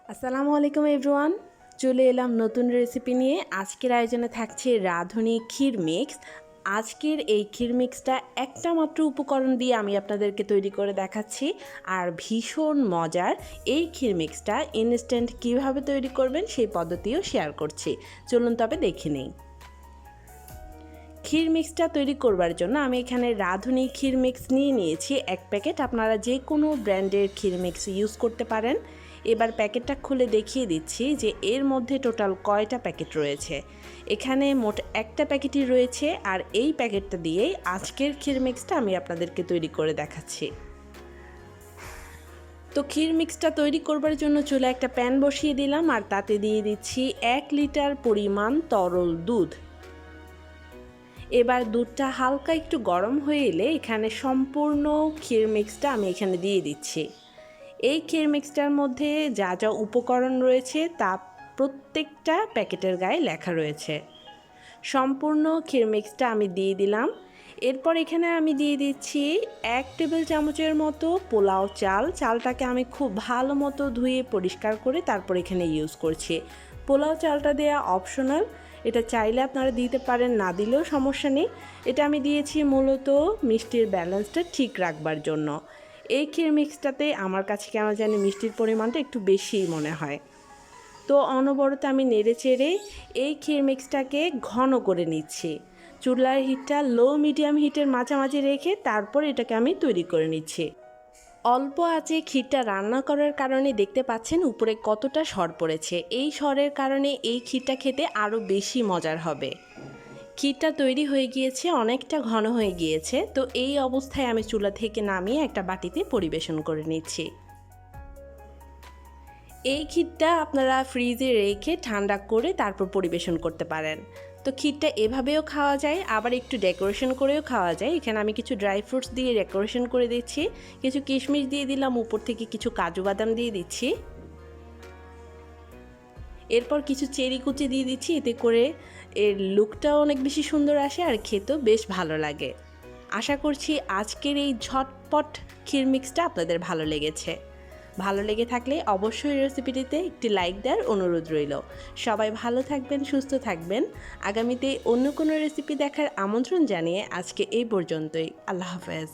আসসালামু আলাইকুম এভরিওয়ান, চলে এলাম নতুন রেসিপি নিয়ে। আজকের আয়োজনে থাকছে রাঁধুনি ক্ষীর মিক্স। আজকের এই ক্ষীর মিক্সটা একটা মাত্র উপকরণ দিয়ে আমি আপনাদেরকে তৈরি করে দেখাচ্ছি, আর ভীষণ মজার। এই ক্ষীর মিক্সটা ইনস্ট্যান্ট কীভাবে তৈরি করবেন সেই পদ্ধতিও শেয়ার করছি। চলুন তবে দেখে নেই। ক্ষীর মিক্সটা তৈরি করবার জন্য আমি এখানে রাঁধুনি ক্ষীর মিক্স নিয়েছি 1 প্যাকেট। আপনারা যে কোনো ব্র্যান্ডের ক্ষীর মিক্স ইউজ করতে পারেন। এবার প্যাকেটটা খুলে দেখিয়ে দিচ্ছি যে এর মধ্যে টোটাল কয়টা প্যাকেট রয়েছে। এখানে মোট একটা প্যাকেটই রয়েছে, আর এই প্যাকেটটা দিয়েই আজকের ক্ষীর মিক্সটা আমি আপনাদেরকে তৈরি করে দেখাচ্ছি। তো ক্ষীর মিক্সটা তৈরি করবার জন্য চুলে একটা প্যান বসিয়ে দিলাম, আর তাতে দিয়ে দিচ্ছি 1 লিটার পরিমাণ তরল দুধ। এবার দুধটা হালকা একটু গরম হয়ে এলে এখানে সম্পূর্ণ ক্ষীর মিক্সটা আমি এখানে দিয়ে দিচ্ছি। এই ক্ষীর মিক্সটার মধ্যে যা যা উপকরণ রয়েছে তা প্রত্যেকটা প্যাকেটের গায়ে লেখা রয়েছে। সম্পূর্ণ ক্ষীর মিক্সটা আমি দিয়ে দিলাম। এরপর এখানে আমি দিয়ে দিচ্ছি 1 টেবিল চামচের মতো পোলাও চাল। চালটাকে আমি খুব ভালো মতো ধুয়ে পরিষ্কার করে তারপর এখানে ইউজ করছি। পোলাও চালটা দেওয়া অপশনাল, এটা চাইলে আপনারা দিতে পারেন, না দিলেও সমস্যা নেই। এটা আমি দিয়েছি মূলত মিষ্টির ব্যালেন্সটা ঠিক রাখবার জন্য। এই ক্ষীর মিক্সটাতে আমার কাছে কেন জানি মিষ্টির পরিমাণটা একটু বেশিই মনে হয়। তো অনবরত আমি নেড়ে চেড়ে এই ক্ষীর মিক্সটাকে ঘন করে নিচ্ছি। চুলার হিটটা লো মিডিয়াম হিটের মাঝামাঝি রেখে তারপর এটাকে আমি তৈরি করে নিচ্ছি। অল্প আঁচে ক্ষীরটা রান্না করার কারণে দেখতে পাচ্ছেন উপরে কতটা সর পড়েছে। এই সরের কারণে এই ক্ষীরটা খেতে আরও বেশি মজার হবে। ক্ষীরটা তৈরি হয়ে গিয়েছে, অনেকটা ঘন হয়ে গিয়েছে। তো এই অবস্থায় আমি চুলা থেকে নামিয়ে একটা বাটিতে পরিবেশন করে নিচ্ছি। এই ক্ষীরটা আপনারা ফ্রিজে রেখে ঠান্ডা করে তারপর পরিবেশন করতে পারেন। তো ক্ষীরটা এভাবেও খাওয়া যায়, আবার একটু ডেকোরেশন করেও খাওয়া যায়। এখানে আমি কিছু ড্রাই ফ্রুটস দিয়ে ডেকোরেশন করে দিচ্ছি, কিছু কিশমিশ দিয়ে দিলাম, উপর থেকে কিছু কাজু বাদাম দিয়ে দিচ্ছি, এরপর কিছু চেরি কুচি দিয়ে দিচ্ছি। এতে করে এর লুকটাও অনেক বেশি সুন্দর আসে আর খেতেও বেশ ভালো লাগে। আশা করছি আজকের এই ঝটপট ক্ষীর মিক্সটা আপনাদের ভালো লেগেছে। ভালো লেগে থাকলে অবশ্যই রেসিপিটিতে একটি লাইক দেওয়ার অনুরোধ রইল। সবাই ভালো থাকবেন, সুস্থ থাকবেন। আগামীতে অন্য কোনো রেসিপি দেখার আমন্ত্রণ জানিয়ে আজকে এই পর্যন্তই। আল্লাহ হাফেজ।